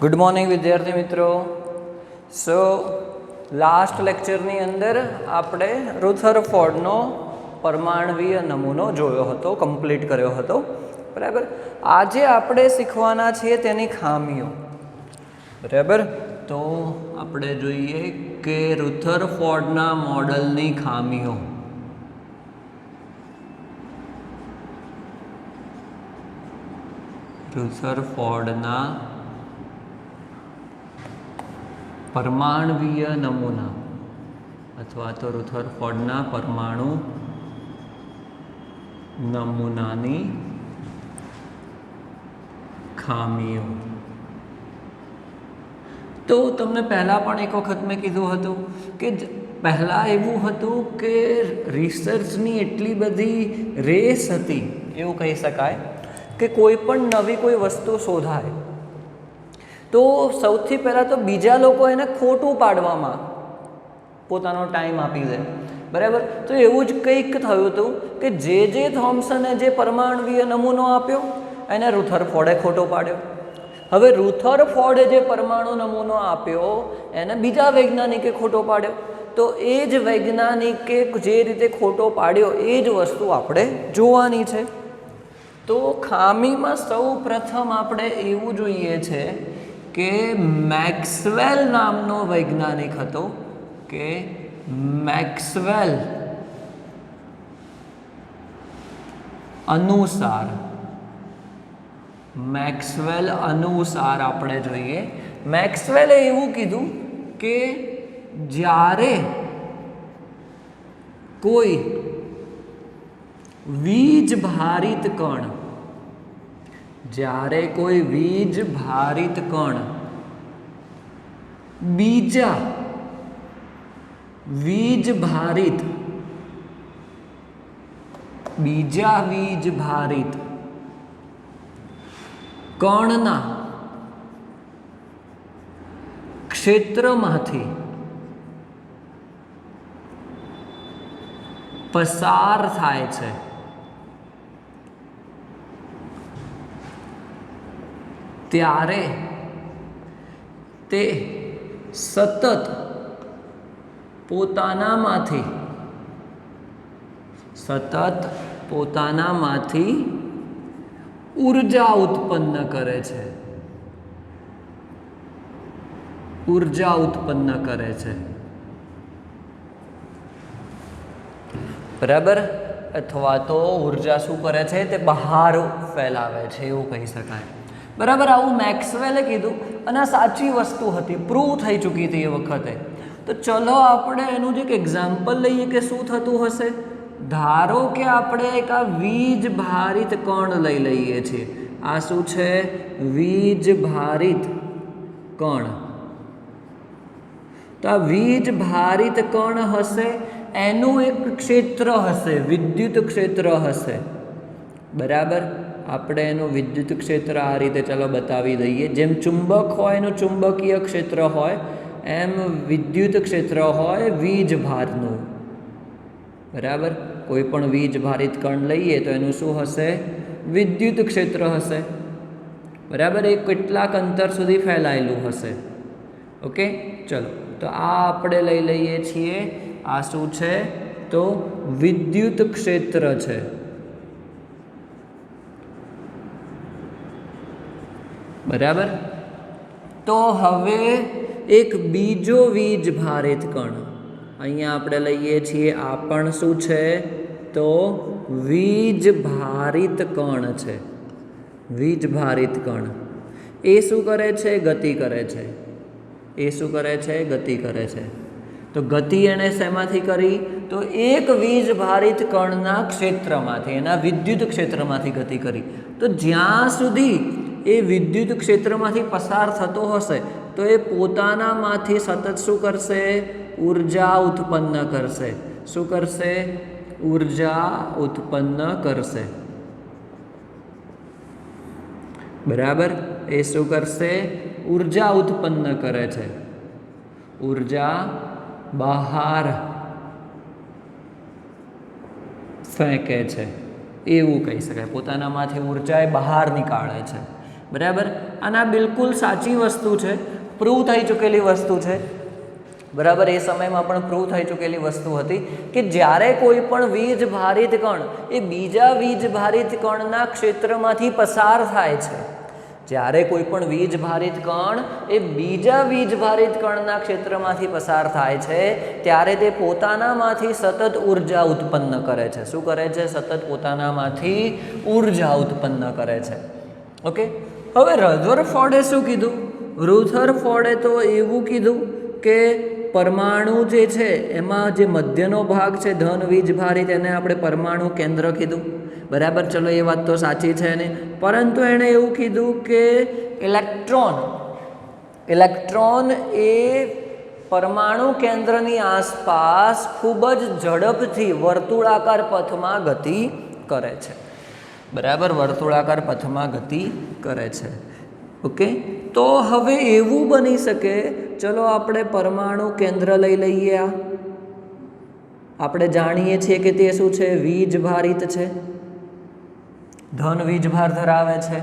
Good morning विद्यार्थी मित्रों। So last लेक्चरनी अंदर आपणे रुथरफोर्डनो परमाणवीय नमूनो जोयो हतो, कम्प्लीट कर्यो हतो, बराबर। आजे आपणे शीखवाना छीए तेनी खामीओ, बराबर। तो आपणे जोईए के रुथरफोर्डना मॉडलनी खामीओ। रुथरफोर्डना परमाणवीय नमूना अथवा तो रुथरफोर्डना परमाणु नमूनानी खामीओ। तो तमने पहला पण एक वखत मैं कीधुं हतुं के पहला एवुं हतुं के रिसर्चनी एटली बधी रेस हती, एवुं कही शकाय के कोईपण नवी कोई वस्तु शोधाय तो सौथी पहला तो बीजा लोको एने खोटुं पाडवामां पोतानो टाइम आपी दे, बराबर। तो एवुं ज कंईक थयुं हतुं के जे थॉम्सने जे परमाणवीय नमूनो आप्यो एने रुथरफोर्डे खोटो पाड्यो। हवे रुथरफोर्डे जे परमाणु नमूनो आप्यो एने बीजा वैज्ञानिके खोटो पाड्यो। तो ए ज वैज्ञानिके जे रीते खोटो पाड्यो ए ज वस्तु आपणे जोवानी छे। तो खामीमां सौ प्रथम आपणे एवुं जोईए छे के मैक्सवेल नामनो वैज्ञानिक हतो के मैक्सवेल अनुसार आपणे जोईए मैक्सवेले एवुं कीधुं के ज्यारे कोई वीज भारित कण, ज्यारे कोई वीज भारित कण बीजा वीज भारित कणना क्षेत्रमांथी पसार थाय छे त्यारे ते सतत पोतानामांथी ऊर्जा उत्पन्न करे छे, बराबर। अथवा तो ऊर्जा शू करे छे ते बहार फैलावे छे एवुं कही शकाय, बराबर। आवुं मैक्सवेले कीधुं अने आ साची वस्तु हती, प्रूव थई चूकी हती ए वखते। तो चलो आपणे एनुं ज एक एक्जाम्पल लईए के शुं थतुं हशे। धारो के आपणे एक आ वीज भारित कण लई लईए छीए। आ शुं छे? वीज भारित कण। तो आ वीज भारित कण हशे एनुं एक क्षेत्र हशे, विद्युत क्षेत्र हशे, बराबर। આપણે એનું વિદ્યુત ક્ષેત્ર આ રીતે ચાલો બતાવી દઈએ। જેમ ચુંબક હોય એનું ચુંબકીય ક્ષેત્ર હોય એમ વિદ્યુત ક્ષેત્ર હોય વીજ ભારનું, બરાબર। કોઈ પણ વીજ ભારિત કણ લઈએ તો એનું શું હશે? વિદ્યુત ક્ષેત્ર હશે, બરાબર। એ કેટલાક અંતર સુધી ફેલાયેલું હશે। ઓકે, ચલો તો આ આપણે લઈ લઈએ છીએ। આ શું છે? તો વિદ્યુત ક્ષેત્ર છે, बराबर। तो हवे एक बीजो वीज भारित कण अहींया आपणे लईए छीए। आ पण शुं छे? तो वीज भारित कण छे। वीज भारित कण ए शुं करे छे? गति करे छे। ए शुं करे छे? गति करे छे। तो गति एणे शेमांथी करी? तो एक वीज भारित कणना क्षेत्रमांथी, एना विद्युत क्षेत्रमांथी गति करी। तो ज्यां सुधी ए विद्युत क्षेत्रमांथी पसार थतो हशे तो ए पोतानामांथी सतत शुं करशे? ऊर्जा उत्पन्न करशे। शुं करशे? ऊर्जा उत्पन्न करशे, बराबर। ए शुं करशे? ऊर्जा उत्पन्न करे छे, ऊर्जा बहार फेंके छे एवुं कही शकाय। पोतानामांथी ऊर्जा ए बहार निकाळे छे, બરાબર, અને આ બિલકુલ સાચી વસ્તુ છે, પ્રૂવ થઈ ચૂકેલી વસ્તુ છે, બરાબર. એ સમયમાં પણ પ્રૂવ થઈ ચૂકેલી વસ્તુ હતી કે જ્યારે કોઈ પણ વીજ ભારિત કણ એ બીજા વીજ ભારિત કણના ક્ષેત્રમાંથી પસાર થાય છે, જ્યારે કોઈ પણ વીજ ભારિત કણ એ બીજા વીજ ભારિત કણના ક્ષેત્રમાંથી પસાર થાય છે ત્યારે તે પોતાનામાંથી સતત ઉર્જા ઉત્પન્ન કરે છે. શું કરે છે? સતત પોતાનામાંથી ઉર્જા ઉત્પન્ન કરે છે. ઓકે, હવે રધરફોર્ડે શું કીધું? રુથરફોર્ડે તો એવું કીધું કે પરમાણુ જે છે એમાં જે મધ્યનો ભાગ છે ધન વીજ ભારિત, એને આપણે પરમાણુ કેન્દ્ર કીધું, બરાબર. ચલો, એ વાત તો સાચી છે ને, પરંતુ એણે એવું કીધું કે ઇલેક્ટ્રોન એ પરમાણુ કેન્દ્રની આસપાસ ખૂબ જ ઝડપથી વર્તુળાકાર પથમાં ગતિ કરે છે, બરાબર. વર્તુળાકાર પથમાં ગતિ કરે છે. ઓકે, તો હવે એવું બની શકે, ચલો આપણે પરમાણુ કેન્દ્ર લઈ લઈએ. આપણે જાણીએ છીએ કે તે શું છે? વીજ ભારિત છે, ધન વીજભાર ધરાવે છે,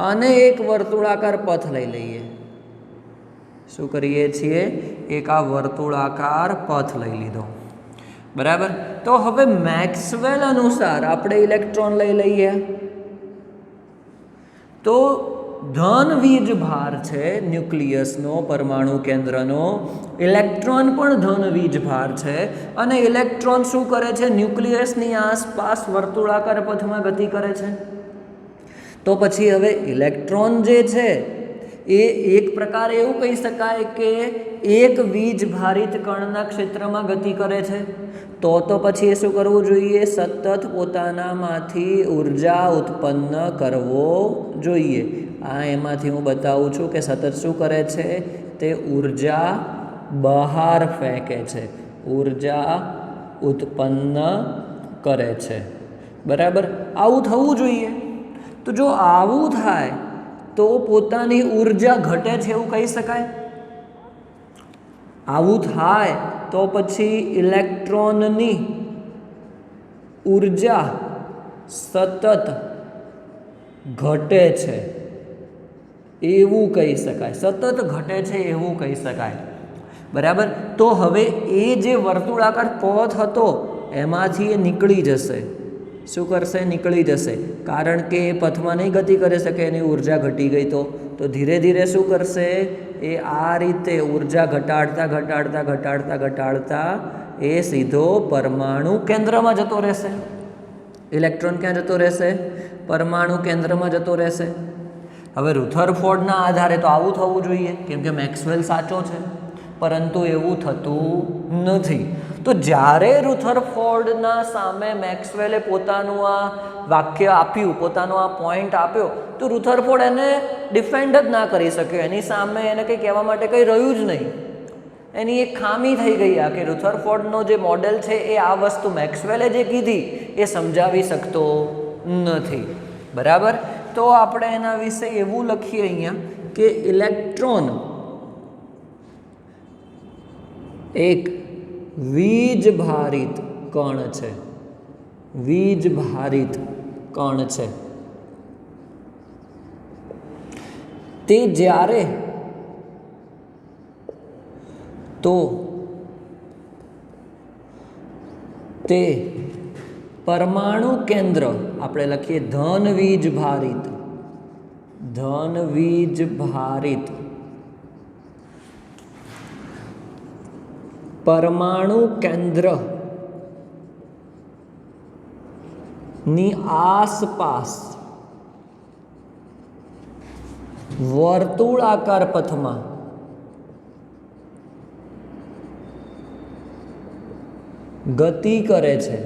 અને એક વર્તુળાકાર પથ લઈ લઈએ. શું કરીએ છીએ? એક આ વર્તુળાકાર પથ લઈ લીધો, બરાબર. તો હવે મેક્સવેલ અનુસાર આપણે ઇલેક્ટ્રોન લઈ લઈએ, તો ધન વીજભાર છે ન્યુક્લિયસનો, પરમાણુ કેન્દ્રનો, ઇલેક્ટ્રોન પણ ધન વીજભાર છે, અને ઇલેક્ટ્રોન શું કરે છે? ન્યુક્લિયસની આસપાસ વર્તુળાકાર પથમાં ગતિ કરે છે. તો પછી હવે ઇલેક્ટ્રોન જે છે એ એક પ્રકારે એવું કહી શકાય કે એક વીજ ભારિત કણના ક્ષેત્રમાં ગતિ કરે છે. તો પછી એ શું કરવું જોઈએ? સતત પોતાનામાંથી ઉર્જા ઉત્પન્ન કરવો જોઈએ. એમાંથી હું બતાવું છું કે સતત શું કરે છે? તે ઉર્જા બહાર ફેંકે છે, ઉર્જા ઉત્પન્ન કરે છે, બરાબર. આવું થવું જોઈએ. તો જો આવું થાય તો પોતાની ઉર્જા ઘટે છે એવું કહી શકાય? આવું થાય તો પછી ઇલેક્ટ્રોનની ઉર્જા સતત ઘટે છે એવું કહી શકાય, સતત ઘટે છે એવું કહી શકાય, બરાબર. તો હવે એ જે વર્તુળાકાર પથ હતો એમાંથી એ નીકળી જશે. શું કરશે? નીકળી જશે, કારણ કે એ પથમાં નહીં ગતિ કરી શકે, એની ઉર્જા ઘટી ગઈ. તો ધીરે ધીરે શું કરશે? એ આ રીતે ઉર્જા ઘટાડતા ઘટાડતા ઘટાડતા ઘટાડતા એ સીધો પરમાણુ કેન્દ્રમાં જતો રહેશે. ઇલેક્ટ્રોન ક્યાં જતો રહેશે? પરમાણુ કેન્દ્રમાં જતો રહેશે. હવે રુથરફોર્ડના આધારે તો આવું થવું જોઈએ, કેમ કે મેક્સવેલ સાચો છે, પરંતુ એવું થતું નથી. તો જ્યારે રુથરફોર્ડના સામે મેક્સવેલે પોતાનું આ વાક્ય આપ્યું, પોતાનો આ પોઈન્ટ આપ્યો, તો રુથરફોર્ડ એને ડિફેન્ડ જ ના કરી શક્યો. એની સામે એને કંઈ કહેવા માટે કંઈ રહ્યું જ નહીં. એની એક ખામી થઈ ગઈ આ કે રુથરફોર્ડનો જે મોડેલ છે એ આ વસ્તુ મેક્સવેલે જે કીધી એ સમજાવી શકતો નથી, બરાબર. તો આપણે એના વિશે એવું લખીએ અહીંયા કે ઇલેક્ટ્રોન એક વીજભારિત કણ છે, વીજભારિત કણ છે. તે જ્યારે તો તે પરમાણુ કેન્દ્ર, આપણે લખીએ ધન વીજભારિત, ધન વીજભારિત પરમાણુ કેન્દ્ર ની આસપાસ વર્તુળાકાર પથમાં ગતિ કરે છે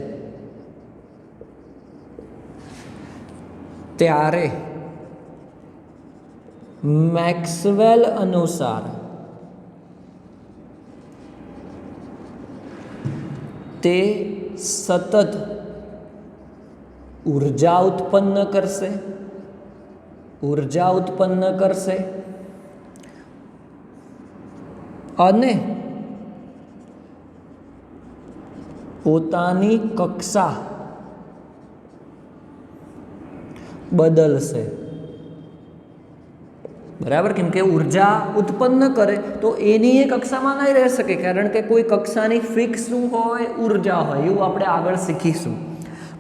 ત્યારે મેક્સવેલ અનુસાર તે સતત ઉર્જા ઉત્પન્ન કરશે, ઉર્જા ઉત્પન્ન કરશે અને પોતાની કક્ષા બદલશે. બરાબર, કેમ કે ઉર્જા ઉત્પન્ન કરે તો એની એ કક્ષામાં નહીં રહી શકે, કારણ કે કોઈ કક્ષાની ફિક્સ શું હોય, ઉર્જા હોય, એવું આપણે આગળ શીખીશું.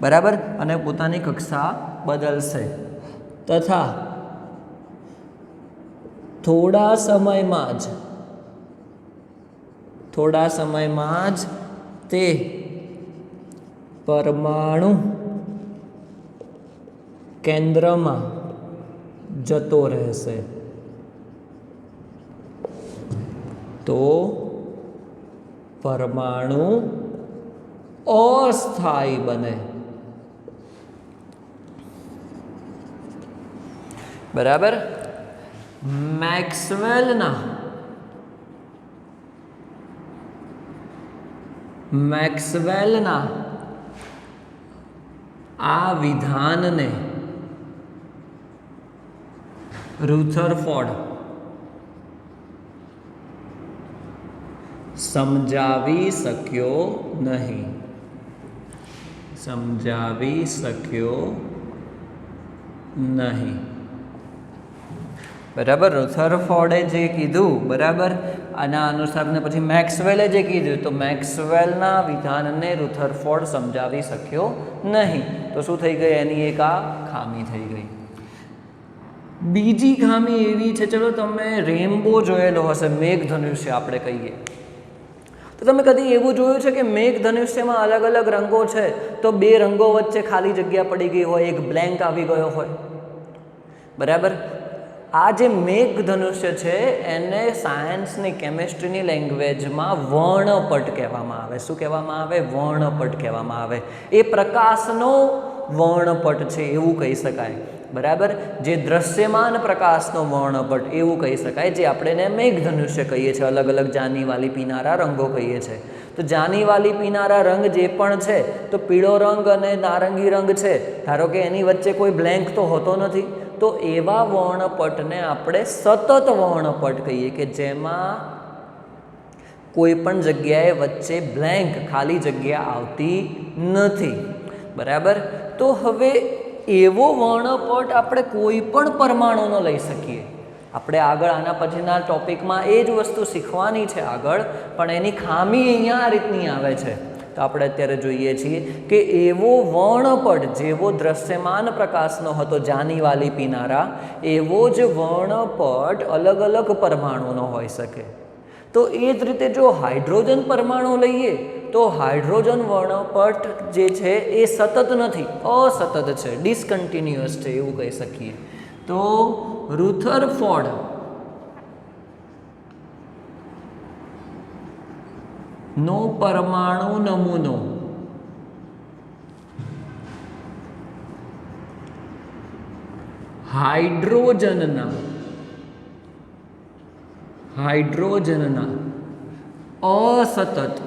બરાબર, અને પોતાની કક્ષા બદલશે તથા થોડા સમયમાં જ તે પરમાણુ કેન્દ્રમાં જતો રહેશે. તો પરમાણુ અસ્થાયી બને. બરાબર, મેક્સવેલના આ વિધાનને રુથરફોર્ડ સમજાવી શક્યો નહીં. બરાબર, રુથરફોર્ડે જે કીધું, બરાબર, આના અનુસાર ને પછી મેક્સવેલે જે કીધું, તો મેક્સવેલના વિધાનને રુથરફોર્ડ સમજાવી શક્યો નહીં. તો શું થઈ ગઈ, એની એક આ ખામી થઈ ગઈ. બીજી ખામી એવી છે, ચલો તમે રેનબો જોયેલો હશે, મેઘધનુષ્ય આપણે કહીએ, તો તમે કદી એવું જોયું છે કે મેઘધનુષ્યમાં અલગ અલગ રંગો છે, તો બે રંગો વચ્ચે ખાલી જગ્યા પડી ગઈ હોય, એક બ્લેન્ક આવી ગયો હોય. બરાબર, આ જે મેઘધનુષ્ય છે એને સાયન્સની, કેમેસ્ટ્રીની લેંગ્વેજમાં વર્ણપટ કહેવામાં આવે. શું કહેવામાં આવે? વર્ણપટ કહેવામાં આવે. એ પ્રકાશનો વર્ણપટ છે એવું કહી શકાય. બરાબર, જે દ્રશ્યમાન પ્રકાશનો વર્ણપટ એવું કહી શકાય, જે આપણે મેઘધનુષ્ય કહીએ છીએ. અલગ અલગ જાનીવાલી પીનારા રંગો કહીએ છીએ. તો જાનીવાલી પીનારા રંગ જે પણ છે, તો પીળો રંગ અને નારંગી રંગ છે, ધારો કે એની વચ્ચે કોઈ બ્લેન્ક તો હોતો નથી, તો એવા વર્ણપટને આપણે સતત વર્ણપટ કહીએ, કે જેમાં કોઈ પણ જગ્યાએ વચ્ચે બ્લેન્ક, ખાલી જગ્યા આવતી નથી. બરાબર, તો હવે એવો વર્ણપટ આપણે કોઈ પણ પરમાણુનો લઈ શકીએ. આપણે આગળ આના પછીના ટોપિકમાં એ જ વસ્તુ શીખવાની છે આગળ, પણ એની ખામી અહીંયા આ રીતની આવે છે. તો આપણે અત્યારે જોઈએ છીએ કે એવો વર્ણપટ જેવો દ્રશ્યમાન પ્રકાશનો હતો જાનીવાલી પીનારા, એવો જ વર્ણપટ અલગ અલગ પરમાણુનો હોઈ શકે. તો એ જ રીતે જો હાઇડ્રોજન પરમાણુ લઈએ, તો હાઇડ્રોજન વર્ણપટ જે છે એ સતત નથી, અસતત છે, ડિસકન્ટિન્યુઅસ છે એવું કહી શકીએ. તો રુથરફોર્ડ નો પરમાણુ નમૂનો હાઇડ્રોજનના અસતત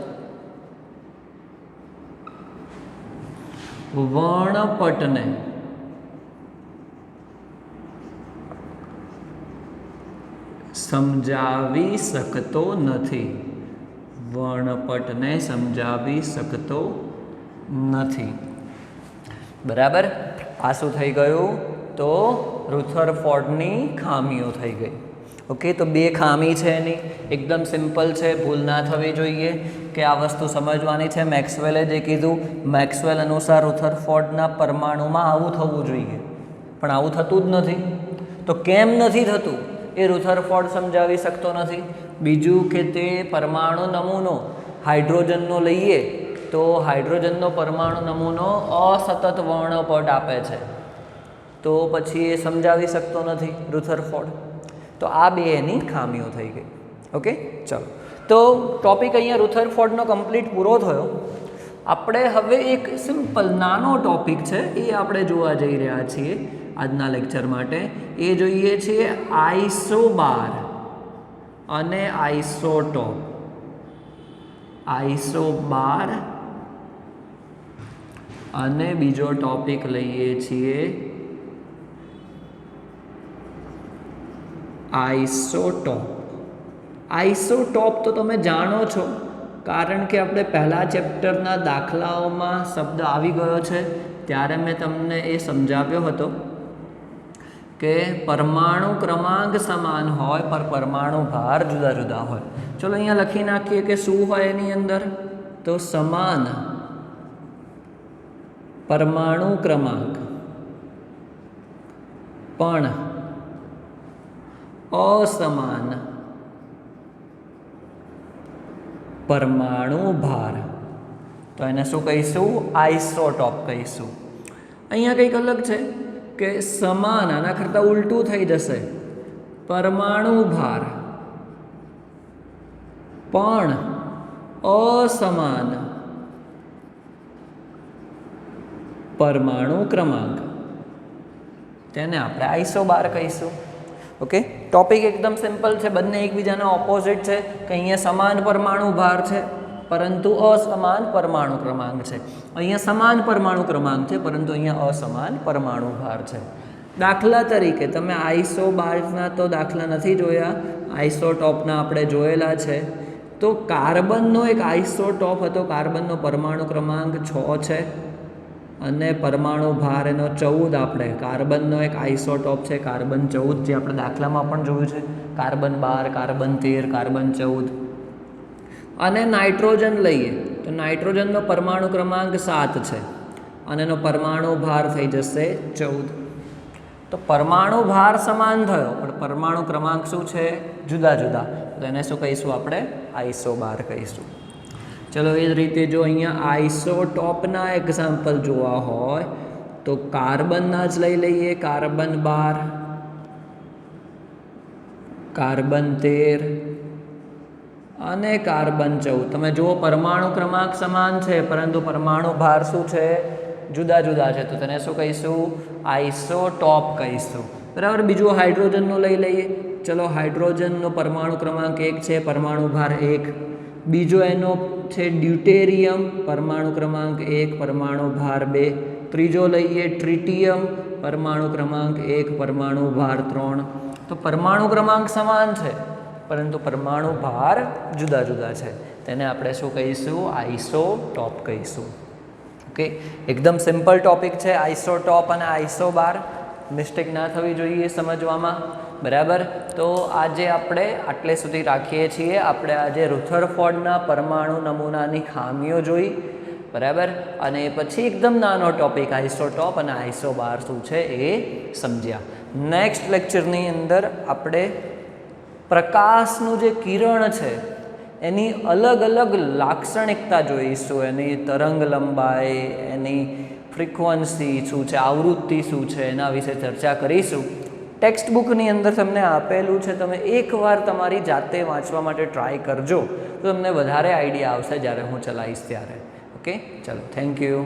વર્ણપટને સમજાવી શકતો નથી. બરાબર, આ શું થઈ ગયું? તો રુથરફોર્ડની ખામીઓ થઈ ગઈ. ઓકે, તો બે ખામી છે એની, એકદમ સિમ્પલ છે, ભૂલ ના થવી જોઈએ કે આ વસ્તુ સમજવાની છે. મેક્સવેલે જે કીધું, મેક્સવેલ અનુસાર રુથરફોર્ડના પરમાણુમાં આવું થવું જોઈએ, પણ આવું થતું જ નથી. તો કેમ નથી થતું એ રુથરફોર્ડ સમજાવી શકતો નથી. બીજું કે તે પરમાણુ નમૂનો હાઇડ્રોજનનો લઈએ, તો હાઇડ્રોજનનો પરમાણુ નમૂનો અસતત વર્ણપટ આપે છે, તો પછી એ સમજાવી શકતો નથી રુથરફોર્ડ. તો આ બે એની ખામીઓ થઈ ગઈ. ઓકે, ચલો, તો ટોપિક અહીંયા રુથરફોર્ડનો કમ્પ્લીટ પૂરો થયો. આપણે હવે એક સિમ્પલ નાનો ટોપિક છે એ આપણે જોવા જઈ રહ્યા છીએ આજના લેક્ચર માટે. એ જોઈએ છીએ આઇસોબાર અને આઇસોટોપ. આઇસોબાર અને બીજો ટોપિક લઈએ છીએ આઇસોટોપ. આઇસોટોપ તો તમે જાણો છો, કારણ કે આપણે પહેલા ચેપ્ટરના દાખલાઓમાં શબ્દ આવી ગયો છે, ત્યારે મેં તમને એ સમજાવ્યો હતો કે પરમાણુ ક્રમાંક સમાન હોય પર પરમાણુ ભાર જુદા જુદા હોય. ચલો અહીંયા લખી નાખીએ કે શું હોય એની અંદર, તો સમાન પરમાણુ ક્રમાંક પણ असमान परमाणु भार, तो एने शुं कहीशुं? आइसोटॉप कहीशुं. अहींया कंईक अलग छे के समान, आना करता उल्टू थई जशे, परमाणु भार पण असमान परमाणु क्रमांक, तेने आपणे आइसोबार कहीशुं. ओके, टॉपिक एकदम सिंपल है, बने एकबीजाना ऑपोजिट है कि अहींया समान परमाणु भार है परंतु असमान परमाणु क्रमांक है. अहींया समान परमाणु क्रमांक है परंतु अहींया असमान परमाणु भार है. दाखला तरीके तमे आइसोबार्सना तो दाखला नहीं जोया, आइसोटॉपना आपणे जोयेला छे. तो कार्बननो एक आइसोटॉप हतो, कार्बननो परमाणु क्रमांक 6 है અને પરમાણુ ભાર એનો 14. આપણે કાર્બનનો એક આઇસોટોપ છે કાર્બન 14, જે આપણે દાખલામાં પણ જોયું છે, કાર્બન 12, કાર્બન 13, કાર્બન 14. અને નાઇટ્રોજન લઈએ તો નાઇટ્રોજનનો પરમાણુ ક્રમાંક 7 છે અને એનો પરમાણુ ભાર થઈ જશે 14. તો પરમાણુ ભાર સમાન થયો પણ પરમાણુ ક્રમાંક શું છે? જુદા જુદા. તો એને શું કહીશું? આપણે આઇસોબાર કહીશું. चलो એ જ રીતે જો અહીંયા આઇસોટોપના એક્ઝામ્પલ જોવા હોય તો કાર્બનના જ લઈ લઈએ, કાર્બન 12, કાર્બન 13 અને કાર્બન 14. તમે જુઓ પરમાણુ ક્રમાંક સમાન છે પરંતુ પરમાણુ ભાર શું છે? જુદા જુદા છે. તો તેને શું કહીશું? આઇસોટોપ કહીશું. બરાબર. બીજું હાઇડ્રોજનનું લઈ લઈએ. ચલો હાઇડ્રોજનનો પરમાણુ ક્રમાંક 1 છે, પરમાણુ ભાર 1. बीजो एनो छे ड्यूटेरियम, परमाणु क्रमांक 1, परमाणु भार 2. त्रीजो लईए ट्रिटियम, परमाणु क्रमांक 1, परमाणु भार 3. तो परमाणु क्रमांक समान है परंतु परमाणु भार जुदा जुदा है, तेने आपणे शुं कहीशुं? आइसोटॉप कहीशुं. ओके, एकदम सिंपल टॉपिक है आइसोटॉप अने आइसोबार. मिस्टेक ना थवी जोईए समजवामां. बराबर. तो आज આપણે આટલે સુધી રાખીએ છીએ. આપણે આજે રુથરફોર્ડના પરમાણુ નમૂનાની ખામીઓ જોઈ. બરાબર. અને પછી એકદમ નાનો ટોપિક આઇસોટોપ અને આઇસોબાર શું છે એ સમજ્યા. નેક્સ્ટ લેક્ચરની અંદર આપણે પ્રકાશનું જે કિરણ છે એની અલગ અલગ લાક્ષણિકતા જોઈશું. એની તરંગ લંબાઈ, એની ફ્રીક્વન્સી શું છે, આવૃત્તિ શું છે, એના વિશે ચર્ચા કરીશું. ટેક્સ્ટ બુકની અંદર તમને આપેલું છે, તમે એકવાર તમારી જાતે વાંચવા માટે ટ્રાય કરજો તો તમને વધારે આઈડિયા આવશે જ્યારે હું ચલાવીશ ત્યારે. ઓકે, ચલો, થેન્ક યુ.